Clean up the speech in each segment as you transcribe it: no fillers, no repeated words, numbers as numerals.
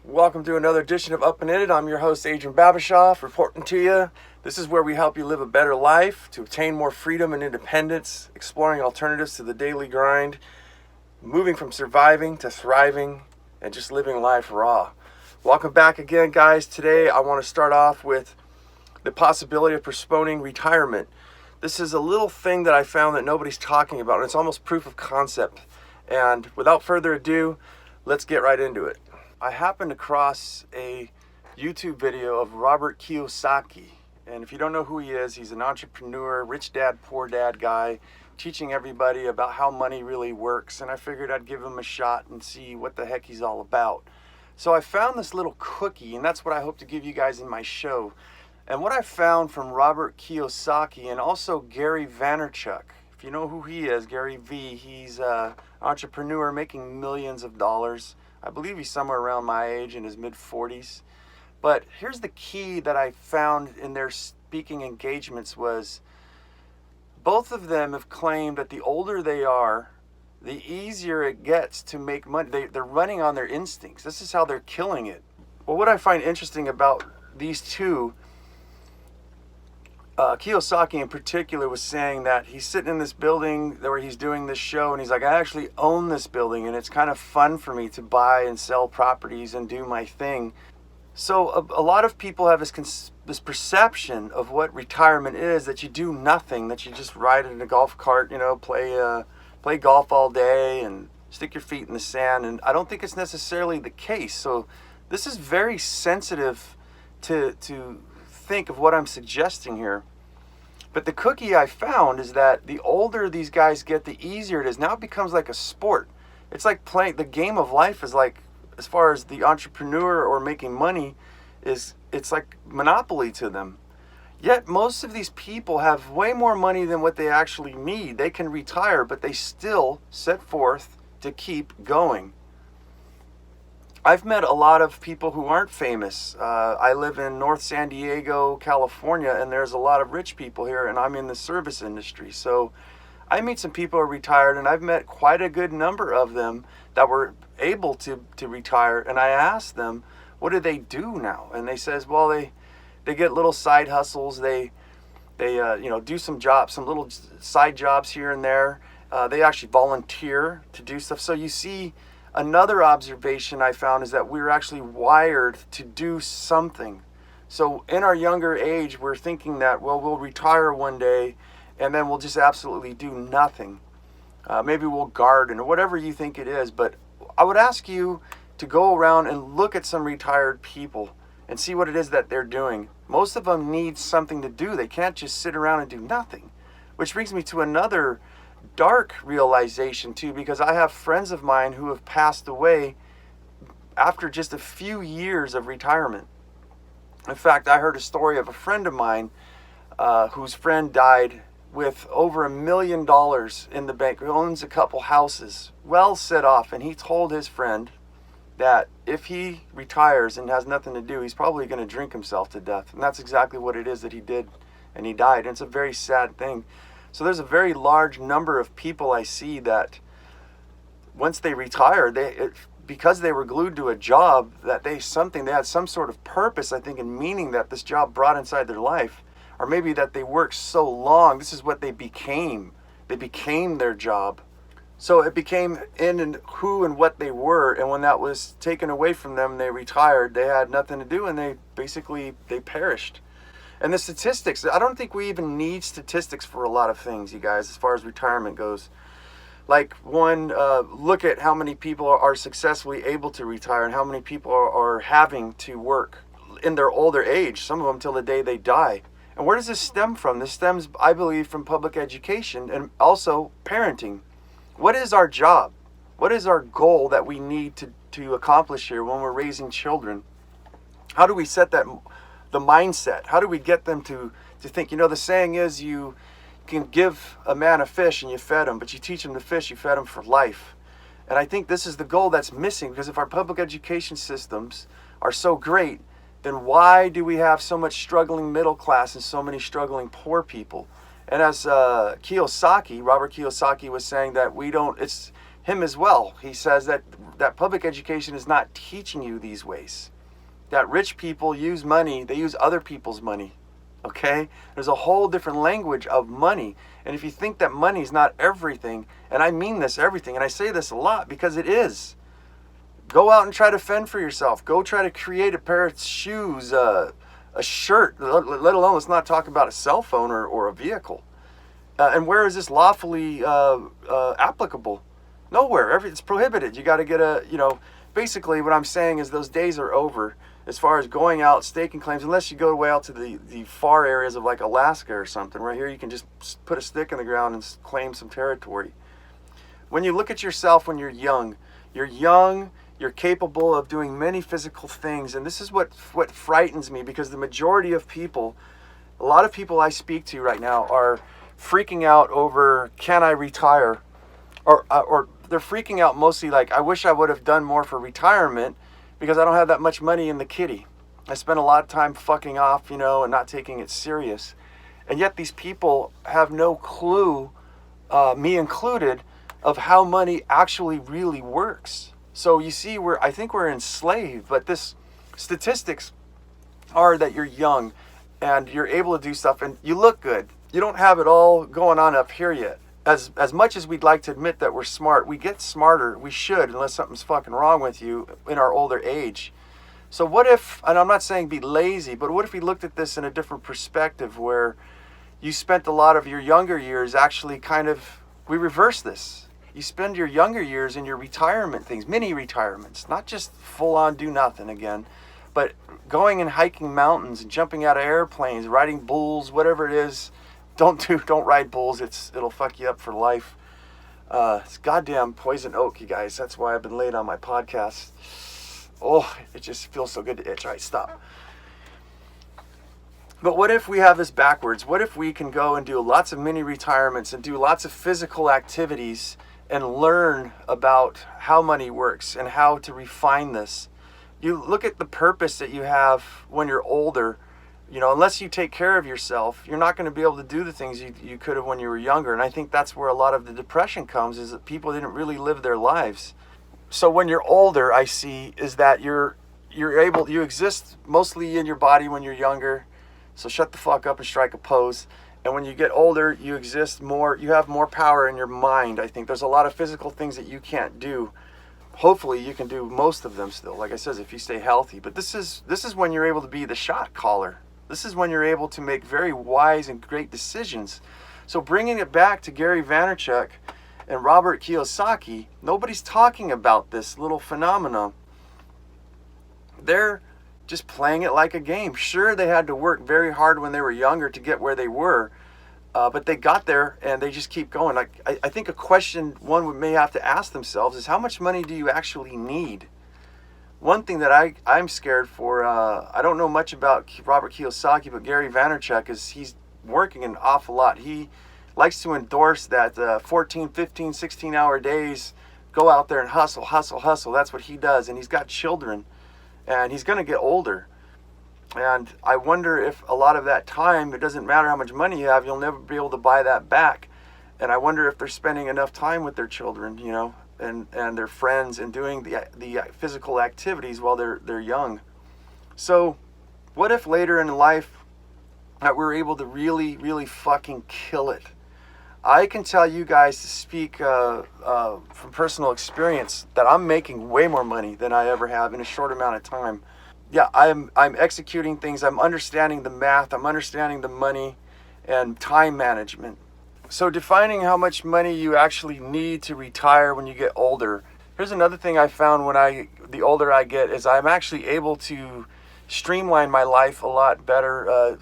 Welcome to another edition of Upandinit. I'm your host, Adrian Babashoff, reporting to you. This is where we help you live a better life, to obtain more freedom and independence, exploring alternatives to the daily grind, moving from surviving to thriving, and just living life raw. Welcome back again, guys. Today I want to start off with the possibility of postponing retirement. This is a little thing that I found that nobody's talking about, and it's almost proof of concept. And without further ado, let's get right into it. I happened across a YouTube video of Robert Kiyosaki. And if you don't know who he is, he's an entrepreneur, rich dad, poor dad guy, teaching everybody about how money really works. And I figured I'd give him a shot and see what the heck he's all about. So I found this little cookie, and that's what I hope to give you guys in my show. And what I found from Robert Kiyosaki and also Gary Vaynerchuk, if you know who he is, Gary V, he's an entrepreneur making millions of dollars. I believe he's somewhere around my age, in his mid-40s. But here's the key that I found in their speaking engagements was both of them have claimed that the older they are, the easier it gets to make money. They're running on their instincts. This is how they're killing it. Well, what I find interesting about these two, Kiyosaki in particular was saying that he's sitting in this building where he's doing this show, and he's like, I actually own this building, and it's kind of fun for me to buy and sell properties and do my thing. So a lot of people have this perception of what retirement is, that you do nothing, that you just ride in a golf cart, play golf all day and stick your feet in the sand. And I don't think it's necessarily the case. So this is very sensitive to think of what I'm suggesting here. But the cookie I found is that the older these guys get, the easier it is. Now it becomes like a sport. It's like playing the game of life is like, as far as the entrepreneur or making money is, it's like Monopoly to them. Yet most of these people have way more money than what they actually need. They can retire, but they still set forth to keep going. I've met a lot of people who aren't famous. I live in North San Diego, California, and there's a lot of rich people here, and I'm in the service industry. So I meet some people who are retired, and I've met quite a good number of them that were able to retire. And I asked them, what do they do now? And they says, well, they get little side hustles. They do some jobs, some little side jobs here and there. They actually volunteer to do stuff. So you see, another observation I found is that we're actually wired to do something. So in our younger age, we're thinking that, well, we'll retire one day and then we'll just absolutely do nothing. Maybe we'll garden or whatever you think it is. But I would ask you to go around and look at some retired people and see what it is that they're doing. Most of them need something to do. They can't just sit around and do nothing. Which brings me to another dark realization too, because I have friends of mine who have passed away after just a few years of retirement. In fact, I heard a story of a friend of mine whose friend died with over $1 million in the bank, who owns a couple houses, well set off, and he told his friend that if he retires and has nothing to do, he's probably going to drink himself to death. And that's exactly what it is that he did, and he died. And it's a very sad thing. So there's a very large number of people I see that once they retire, because they were glued to a job, that they had some sort of purpose, I think, and meaning that this job brought inside their life, or maybe that they worked so long, this is what they became. They became their job. So it became in and who and what they were, and when that was taken away from them, they retired, they had nothing to do, and they perished. And the statistics, I don't think we even need statistics for a lot of things, you guys, as far as retirement goes. Like look at how many people are successfully able to retire and how many people are having to work in their older age, some of them till the day they die. And where does this stem from? This stems, I believe, from public education and also parenting. What is our job? What is our goal that we need to accomplish here when we're raising children? How do we set the mindset? How do we get them to think? The saying is, you can give a man a fish and you fed him, but you teach him to fish, you fed him for life. And I think this is the goal that's missing, because if our public education systems are so great, then why do we have so much struggling middle class and so many struggling poor people? And as Robert Kiyosaki was saying, that him as well. He says that public education is not teaching you these ways. That rich people use money, they use other people's money. Okay? There's a whole different language of money. And if you think that money is not everything, and I mean this everything, and I say this a lot because it is. Go out and try to fend for yourself. Go try to create a pair of shoes, a shirt, let alone let's not talk about a cell phone or a vehicle. And where is this lawfully applicable? Nowhere. It's prohibited. You got to get basically what I'm saying is those days are over as far as going out, staking claims, unless you go way out to the far areas of like Alaska or something. Right here you can just put a stick in the ground and claim some territory. When you look at yourself when you're young, you're capable of doing many physical things. And this is what frightens me, because the majority of people, a lot of people I speak to right now are freaking out over, can I retire? Or they're freaking out mostly like, I wish I would have done more for retirement because I don't have that much money in the kitty. I spent a lot of time fucking off, and not taking it serious. And yet these people have no clue, me included, of how money actually really works. So you see, I think we're enslaved, but this statistics are that you're young and you're able to do stuff and you look good. You don't have it all going on up here yet. As much as we'd like to admit that we're smart, we get smarter. We should, unless something's fucking wrong with you in our older age. So what if, and I'm not saying be lazy, but what if we looked at this in a different perspective where you spent a lot of your younger years actually we reverse this. You spend your younger years in your retirement things, mini retirements, not just full on do nothing again, but going and hiking mountains and jumping out of airplanes, riding bulls, whatever it is. Don't ride bulls. It'll fuck you up for life. It's goddamn poison oak, you guys. That's why I've been late on my podcast. Oh, it just feels so good to itch. All right, stop. But what if we have this backwards? What if we can go and do lots of mini retirements and do lots of physical activities and learn about how money works and how to refine this? You look at the purpose that you have when you're older. Unless you take care of yourself, you're not going to be able to do the things you could have when you were younger. And I think that's where a lot of the depression comes, is that people didn't really live their lives. So when you're older, I see, is that you exist mostly in your body when you're younger. So shut the fuck up and strike a pose. And when you get older, you exist more, you have more power in your mind. I think there's a lot of physical things that you can't do. Hopefully you can do most of them still, like I said, if you stay healthy. But this is when you're able to be the shot caller. This is when you're able to make very wise and great decisions. So bringing it back to Gary Vaynerchuk and Robert Kiyosaki, nobody's talking about this little phenomenon. They're just playing it like a game. Sure, they had to work very hard when they were younger to get where they were, but they got there and they just keep going. I think a question one may have to ask themselves is, how much money do you actually need? One thing that I'm scared for, I don't know much about Robert Kiyosaki, but Gary Vaynerchuk, he's working an awful lot. He likes to endorse that 14, 15, 16-hour days, go out there and hustle. That's what he does. And he's got children, and he's going to get older. And I wonder if a lot of that time, it doesn't matter how much money you have, you'll never be able to buy that back. And I wonder if they're spending enough time with their children, and their friends, and doing the physical activities while they're young. So what if later in life that we're able to really, really fucking kill it? I can tell you guys, to speak from personal experience, that I'm making way more money than I ever have in a short amount of time. Yeah, I'm executing things. I'm understanding the math. I'm understanding the money and time management. So defining how much money you actually need to retire when you get older. Here's another thing I found the older I get, is I'm actually able to streamline my life a lot better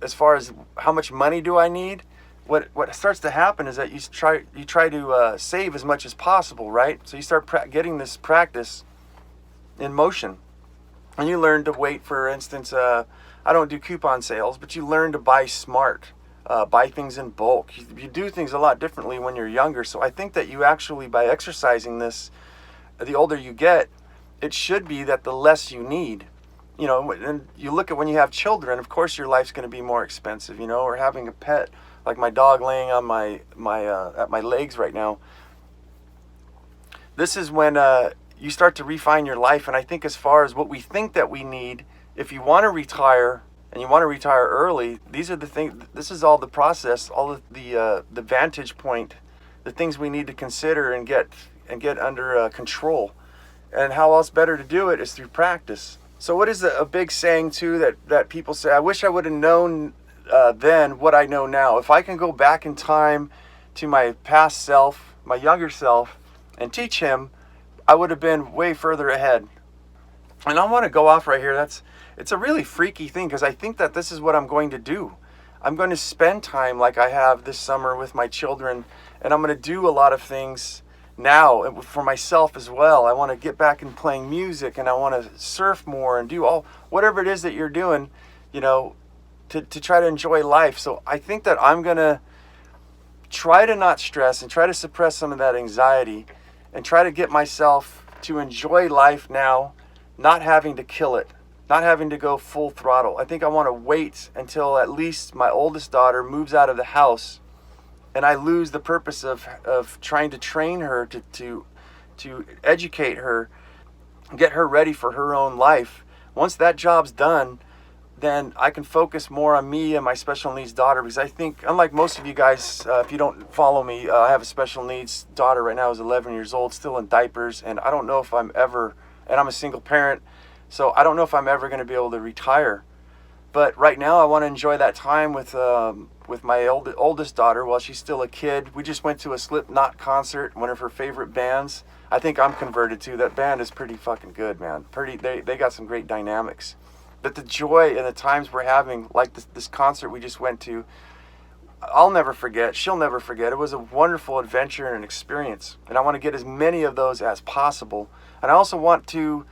as far as how much money do I need. What starts to happen is that you try to save as much as possible, right? So you start getting this practice in motion. And you learn to wait, for instance, I don't do coupon sales, but you learn to buy smart. Buy things in bulk. You do things a lot differently when you're younger. So I think that you actually, by exercising this, the older you get, it should be that the less you need. And you look at when you have children, of course your life's going to be more expensive, or having a pet, like my dog laying on my at my legs right now. this is when you start to refine your life. And I think as far as what we think that we need, if you want to retire and you want to retire early, these are the things. This is all the process, all the vantage point, the things we need to consider and get under control. And how else better to do it is through practice. So what is a big saying too that people say, I wish I would have known then what I know now. If I can go back in time to my past self, my younger self, and teach him, I would have been way further ahead. And I want to go off right here. It's a really freaky thing, because I think that this is what I'm going to do. I'm going to spend time like I have this summer with my children, and I'm going to do a lot of things now for myself as well. I want to get back in playing music, and I want to surf more and do whatever it is that you're doing, to try to enjoy life. So I think that I'm going to try to not stress and try to suppress some of that anxiety and try to get myself to enjoy life now, not having to kill it, not having to go full throttle. I think I want to wait until at least my oldest daughter moves out of the house and I lose the purpose of trying to train her to educate her, get her ready for her own life. Once that job's done, then I can focus more on me and my special needs daughter, because I think, unlike most of you guys, if you don't follow me, I have a special needs daughter right now who's 11 years old, still in diapers, and I don't know if I'm ever, and I'm a single parent, so I don't know if I'm ever going to be able to retire. But right now I want to enjoy that time with my oldest daughter while she's still a kid. We just went to a Slipknot concert, one of her favorite bands. I think I'm converted to. That band is pretty fucking good, man. They got some great dynamics. But the joy and the times we're having, like this concert we just went to, I'll never forget. She'll never forget. It was a wonderful adventure and an experience. And I want to get as many of those as possible. And I also want to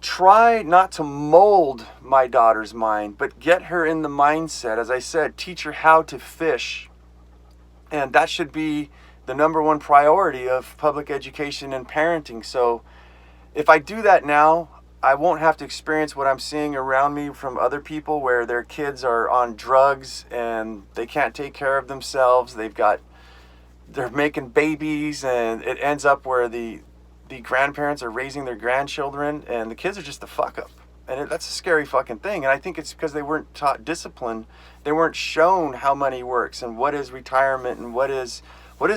try not to mold my daughter's mind, but get her in the mindset. As I said, teach her how to fish. And that should be the number one priority of public education and parenting. So if I do that now, I won't have to experience what I'm seeing around me from other people, where their kids are on drugs and they can't take care of themselves. They're making babies, and it ends up where the grandparents are raising their grandchildren, and the kids are just a fuck up. And that's a scary fucking thing. And I think it's because they weren't taught discipline. They weren't shown how money works and what is retirement and what is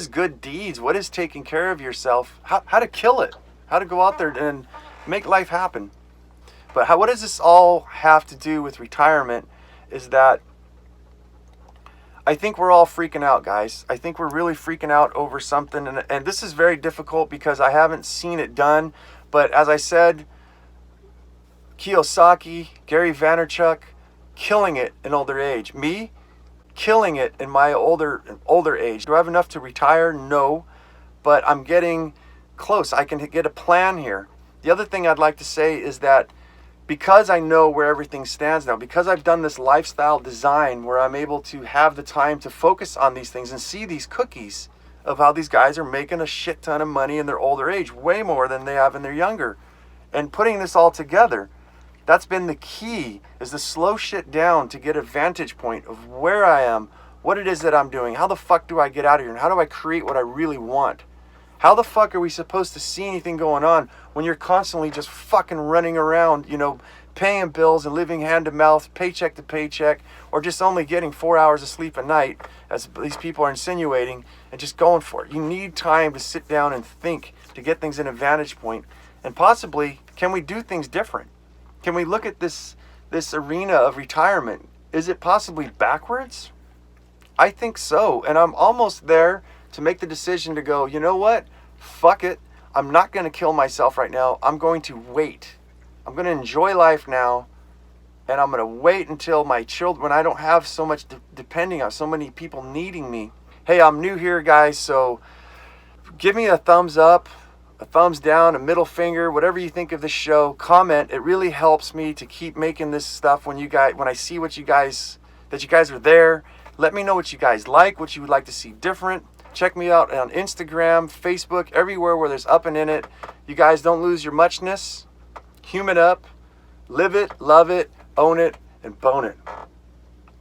good deeds, what is taking care of yourself, how to kill it, how to go out there and make life happen. But what does this all have to do with retirement is that I think we're all freaking out, guys. I think we're really freaking out over something. And this is very difficult because I haven't seen it done. But as I said, Kiyosaki, Gary Vaynerchuk, killing it in older age. Me, killing it in my older age. Do I have enough to retire? No. But I'm getting close. I can get a plan here. The other thing I'd like to say is that because I know where everything stands now, because I've done this lifestyle design where I'm able to have the time to focus on these things and see these cookies of how these guys are making a shit ton of money in their older age, way more than they have in their younger, and putting this all together, that's been the key, is to slow shit down to get a vantage point of where I am, what it is that I'm doing, how the fuck do I get out of here, and how do I create what I really want? How the fuck are we supposed to see anything going on when you're constantly just fucking running around, paying bills and living hand to mouth, paycheck to paycheck, or just only getting 4 hours of sleep a night, as these people are insinuating, and just going for it? You need time to sit down and think, to get things in a vantage point. And possibly, can we do things different? Can we look at this arena of retirement? Is it possibly backwards? I think so. And I'm almost there to make the decision to go, you know what? Fuck it. I'm not going to kill myself right now. I'm going to wait. I'm going to enjoy life now. And I'm going to wait until my children, when I don't have so much depending on so many people needing me. Hey, I'm new here, guys. So give me a thumbs up, a thumbs down, a middle finger, whatever you think of this show. Comment. It really helps me to keep making this stuff when I see that you guys are there. Let me know what you guys like, what you would like to see different. Check me out on Instagram, Facebook, everywhere where there's upandinit. You guys don't lose your muchness. Human up. Live it, love it, own it, and bone it.